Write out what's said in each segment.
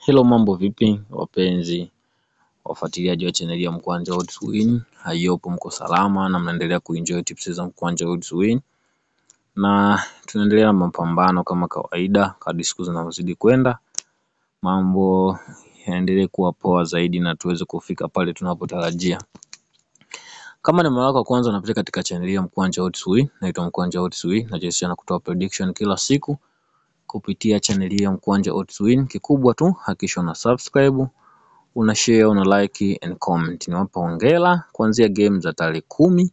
Hello, mambo vipi wapenzi wafuatiliaji wa channel ya Mkwanja Odds Win. Hayopo mko salama na mnaendelea kuenjoy tips za Mkwanja Odds Win. Na tunaendelea na mapambano kama kawaida, kadri siku zinazozidi kwenda mambo yaendelee kuwa poa zaidi na tuweze kufika pale tunapotarajia. Kama ni mara yako kwanza unapita katika channel ya Mkwanja Odds Win, naitwa Mkwanja Odds Win, najihusisha na kutoa prediction kila siku kupitia channel ya Mkwanja Odds Win. Kikubwa tu hakikisha una subscribe, una share, una like and comment. Niwapa hongera kuanzia game za tarehe 10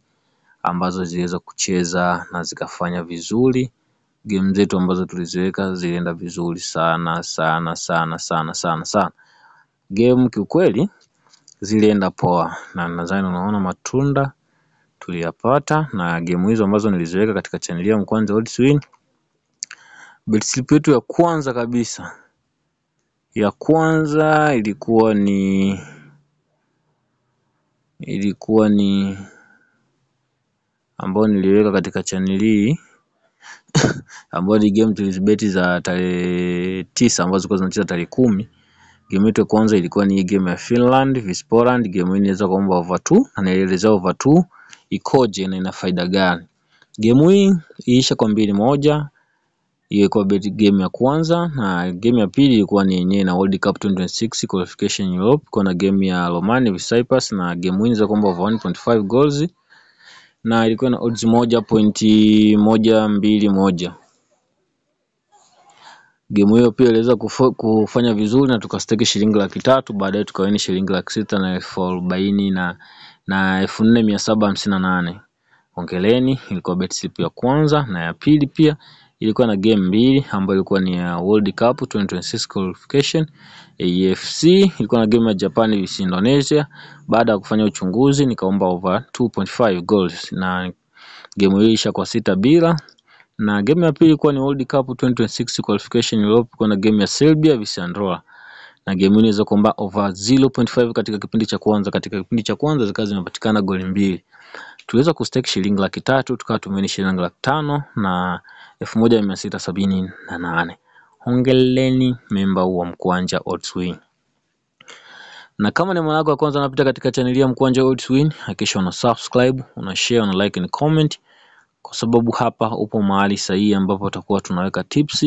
ambazo ziliweza kucheza na zikafanya vizuri. Game zetu ambazo tuliziweka zilienda vizuri sana. Game kiukweli zilienda poa na nadhani unaona matunda tuliyapata. Na game hizo ambazo niliziweka katika channel ya Mkwanja Odds Win, bet slip yetu ya kwanza kabisa ilikuwa ni ambao niliweka katika channel hii ambao ni game tulizibeti za tarehe 9 ambazo zilikuwa zinacheza tarehe 10. Game yetu ya kwanza ilikuwa ni game ya Finland vs Poland. Game hii inaweza kuomba over 2 na naelezea over 2 ikoje na ina faida gani. Game hii ilisha kwa 2-1. Hiyo kwa bet game ya kwanza, na game ya pili ilikuwa ni yenyewe na World Cup 2026 qualification Europe. Kuna game ya Romania vs Cyprus na game hii inaweza kuomba over 1.5 goals na ilikuwa na odds 1.121. Game hiyo pia iliweza kufanya vizuri na tukastake shilingi 300,000, baadaye tukawini shilingi 600,000 na 40,000 na 4,758. Hongereni, ilikuwa bet slip ya kwanza. Na ya pili pia ilikuwa na game mbili ambayo ilikuwa ni ya World Cup 2026 qualification AFC. Ilikuwa na game ya Japan vs Indonesia. Baada ya kufanya uchunguzi nikaomba over 2.5 goals na game hiyo ilisha kwa 6-0. Na game ya pili ilikuwa ni World Cup 2026 qualification Europe. Ilikuwa na game ya Serbia vs Andorra na game hii inaweza kuomba over 0.5 katika kipindi cha kwanza. Katika kipindi cha kwanza zikawa zimepatikana goli mbili. Tuliweza kustake shilingi 300,000, tukawa tumeni shilingi 500,000 na 1,678. Hongereni member wa Mkwanja Odds Win. Na kama ni mara yako ya kwanza unapita katika channel ya Mkwanja Odds Win, hakikisha una subscribe, una share, una like and comment, kwa sababu hapa upo mahali sahihi ambapo tutakuwa tunaweka tips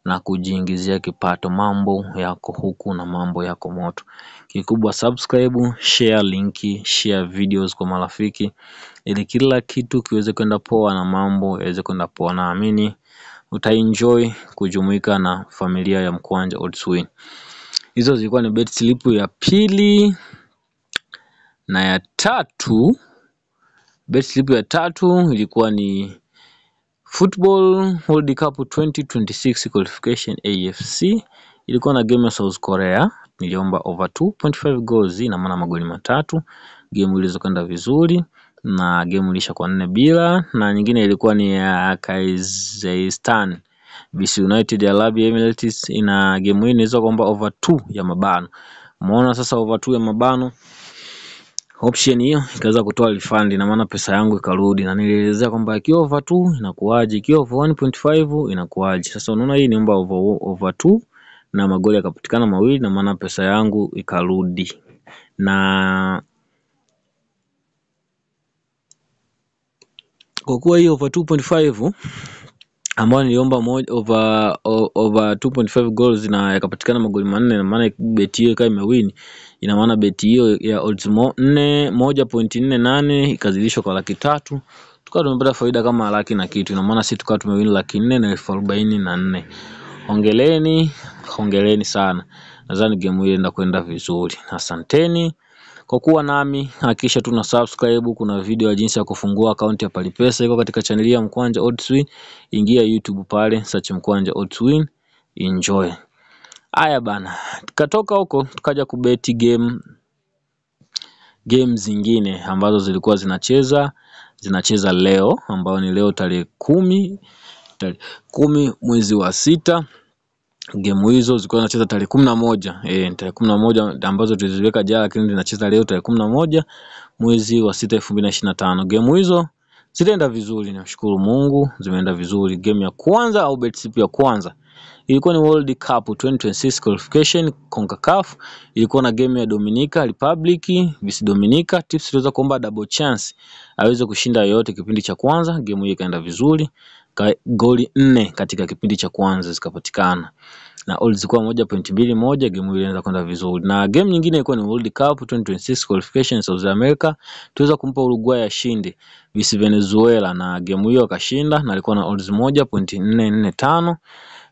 na kujiingizia kipato. Mambo yako huku na mambo yako moto. Kikubwa subscribe, share linki, share videos kwa marafiki ili kila kitu kiweze kwenda poa na mambo yaweze kwenda poa. Naamini utaenjoy kujumuika na familia ya Mkwanja Odds Win. Hizo zilikuwa ni bet slip ya pili. Na ya tatu, bet slip ya tatu ilikuwa ni Football World Cup 2026 qualification AFC. Ilikuwa na game ya South Korea. Niliomba over 2.5 goals na maana magoli 3. Game iliweza kwenda vizuri na game ilisha kwa 4-0. Na nyingine ilikuwa ni ya Kazakhstan vs United Arab Emirates. Ina game hii inaweza kuomba over 2 ya mabano. Umeona sasa, over 2 ya mabano option hiyo ikaweza kutoa refund na maana pesa yangu ikarudi, na nilielezea kwamba ikiwa over 2 inakuaje, ikiwa over 1.5 inakuaje. Sasa unaona hii niomba over 2 na magoli yakapatikana mawili na maana pesa yangu ikarudi. Na kwa kuwa hii over 2.5 ambayo niliomba over 2.5 goals na yakapatikana magoli 4 na maana bet hiyo ikawa imewin, ina maana bet hiyo ya odds 1.48 ikazidishwa kwa 300,000, tukawa tumepata faida kama laki na kitu. Ina maana sisi tukawa tumewin 400,000 na 44,000. Hongereni sana. Nadhani game hii inaenda kwenda vizuri. Asanteni kwa kuwa nami. Hakikisha tuna subscribe. Kuna video ya jinsi ya kufungua account ya Palipesa iko katika channel ya Mkwanja Odds Win. Ingia YouTube pale, search Mkwanja Odds Win, enjoy. Haya bana, tukatoka huko tukaja kubeti game zingine ambazo zilikuwa zinacheza leo, ambao ni leo tarehe 10 mwezi wa 6. Game hizo zilikuwa zinacheza tarehe 11. Tarehe 11 ambazo tuliziweka jana, lakini zinacheza leo tarehe 11 mwezi wa 6 2025. Game hizo zilienda vizuri, nashukuru Mungu, zimeenda vizuri. Game ya kwanza au bet slip ya kwanza ilikuwa ni World Cup 2026 qualification CONCACAF. Ilikuwa na game ya Dominica Republic vs Dominica. Tips tuliweza kuomba double chance aweze kushinda yote kipindi cha kwanza. Game hiyo ikaenda vizuri, goli 4 katika kipindi cha kwanza zikapatikana na odds zilikuwa 1.21. Game hiyo ilianza kwenda vizuri. Na game nyingine ilikuwa ni World Cup 2026 qualification South America. Tuweza kumpa Uruguay ashinde vs Venezuela, na game hiyo akashinda na alikuwa na odds 1.445.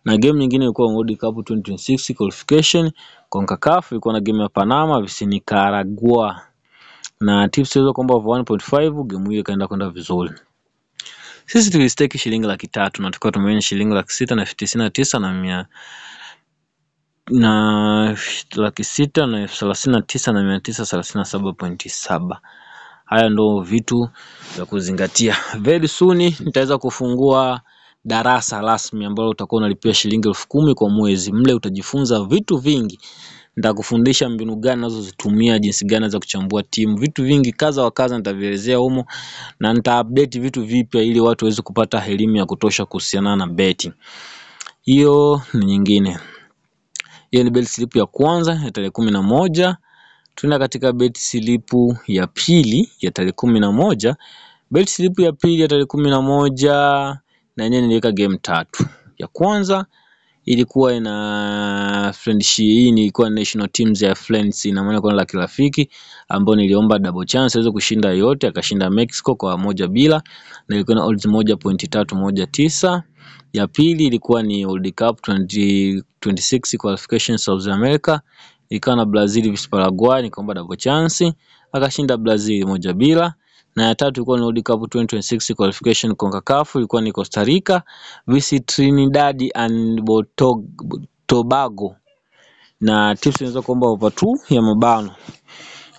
Na game nyingine ilikuwa World Cup 2026 qualification CONCACAF, ilikuwa na game ya Panama vs Nicaragua na tips tuweza kuomba over 1.5. Game hiyo ikaenda kwenda vizuri. Sisi tulistake shilingi 300,000 na tukao tumewin shilingi 699 na 639,937.7. Haya ndo vitu vya kuzingatia. Very soon nitaweza kufungua darasa rasmi ambalo utakuwa unalipia shilingi 10,000 kwa mwezi. Mle utajifunza vitu vingi. Nitakufundisha mbinu gani unazozitumia, jinsi gani za kuchambua timu, vitu vingi kaza wa kaza nitavielezea humo, na nita-update vitu vipya ili watu waweze kupata elimu ya kutosha kuhusiana na betting. Hiyo ni nyingine. Hiyo ni bet slip ya kwanza ya tarehe 11. Tunaenda katika bet slip ya pili ya tarehe 11. Bet slip ya pili ya tarehe 11 na yenyewe niliweka game 3. Ya kwanza ilikuwa ina friendship, hii ilikuwa national teams ya friends, ina maana kwa la kirafiki, ambao niliomba double chance aweze kushinda yote, akashinda Mexico kwa 1-0 na ilikuwa na odds 1.319. Ya pili ilikuwa ni World Cup 2026 qualification South America, ilikuwa na Brazil vs Paraguay, nikaomba double chance akashinda Brazil 1-0. Na ya tatu ilikuwa ni World Cup 2026 qualification CONCACAF, ilikuwa ni Costa Rica vs Trinidad and Tobago, na tips inaweza kuomba over 2 ya mabano.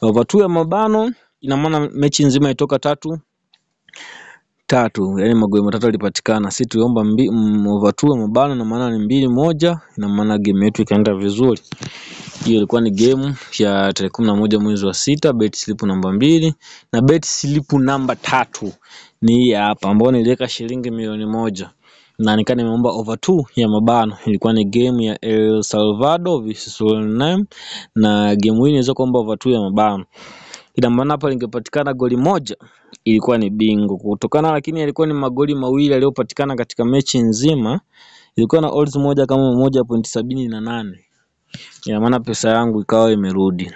Over 2 ya mabano ina maana mechi nzima itoka 3, yani magoli matatu yalipatikana. Sisi tuliomba over 2 ya mabano na maana ni 2-1, ina maana game yetu ikaenda vizuri. Hiyo ilikuwa ni game ya tarehe 11 mwezi wa 6, bet slip namba 2. Na bet slip namba 3 ni hapa, ambapo niliweka shilingi 1,000,000 na nikana nimeomba over 2 ya mabano. Ilikuwa ni game ya El Salvador vs Suriname, na game hii inaweza kuomba over 2 ya mabano. Ina maana hapa lingepatikana goli moja ilikuwa ni bingo kutokana, lakini ilikuwa ni magoli mawili yaliyopatikana katika mechi nzima. Ilikuwa na odds moja kama 1.78. Ina maana pesa yangu ikawa imerudi.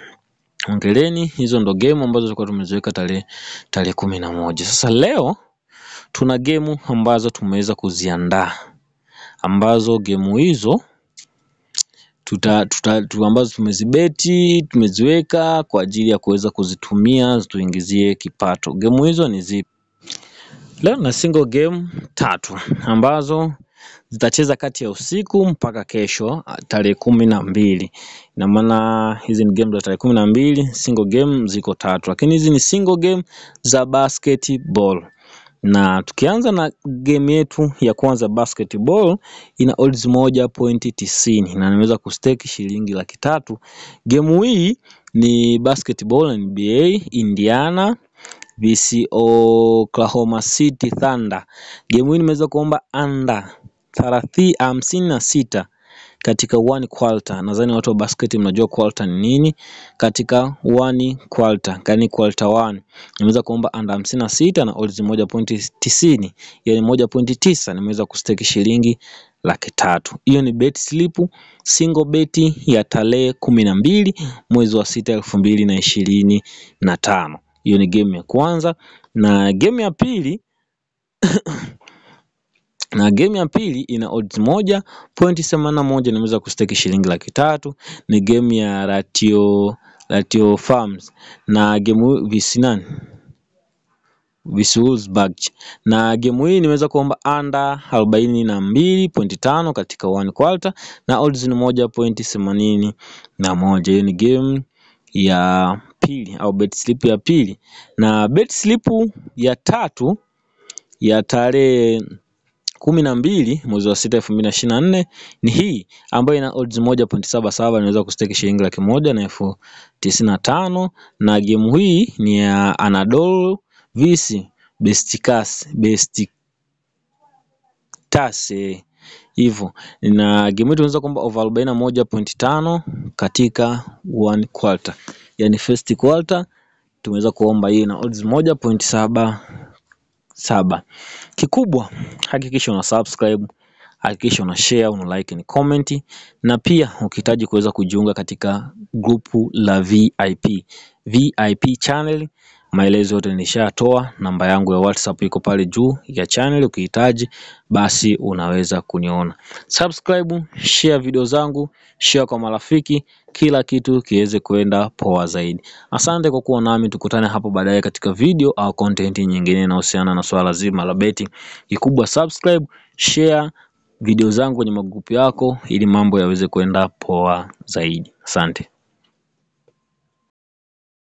Ongeleni, hizo ndo game ambazo tulikuwa tumeziweka tarehe 11. Sasa leo tuna game ambazo tumeweza kuziandaa, ambazo game hizo ambazo tumezibeti, tumeziweka kwa ajili ya kuweza kuzitumia zituingizie kipato. Game hizo ni zipi? Leo na single game 3 ambazo zitacheza kati ya usiku mpaka kesho tarehe 12. Ina maana hizi ni game za tarehe 12, single game ziko 3, lakini hizi ni single game za basketball. Na tukianza na game yetu ya kwanza basketball, ina odds 1.90 na nimeweza kustake shilingi 300,000. Game hii ni basketball NBA Indiana vs Oklahoma City Thunder. Game hii nimeweza kuomba under 56 katika 1 quarter. Nadhani watu wa basket mnajua quarter ni nini. Katika 1 quarter, yani quarter 1, nimeweza kuomba under 56 na odds 1.90, yani 1.9. Nimeweza kustake shilingi 300,000. Hiyo ni bet slip single bet ya tarehe 12 mwezi wa 6 2025. Hiyo ni game ya kwanza. Na game ya pili na game ya pili ina odds 1.81. Nimeweza kustake shilingi 300,000. Ni game ya Ratio Farms na game visinani Wolfsburg. Na game hii nimeweza kuomba under 42.5 katika 1 quarter na odds ni 1.81. Hiyo ni game ya pili au bet slip ya pili. Na bet slip ya tatu ya tarehe 12 mwezi wa 6 2024 ni hii ambayo ina odds 1.77. Naweza kustake shilingi 100,000 na 95,000. Na game hii ni ya Anadolu vs Besiktas hivyo, na game yetu unaweza kwamba over 41.5 katika one quarter, yani first quarter tumeweza kuomba hii na odds 1.77. Kikubwa hakikisha una subscribe, hakikisha una share, una like and comment, na pia ukihitaji kuweza kujiunga katika grupu la VIP channel, maelezo yote nishatoa. Namba yangu ya WhatsApp iko pale juu ya channel, ukihitaji basi unaweza kuniona. Subscribe, share video zangu, share kwa marafiki, kila kitu kiweze kwenda poa zaidi. Asante kwa kuwa nami, tukutane hapo baadaye katika video au content nyingine inayohusiana na swala zima la betting. Kikubwa subscribe, share video zangu kwenye magrupu yako ili mambo yaweze kwenda poa zaidi. Asante.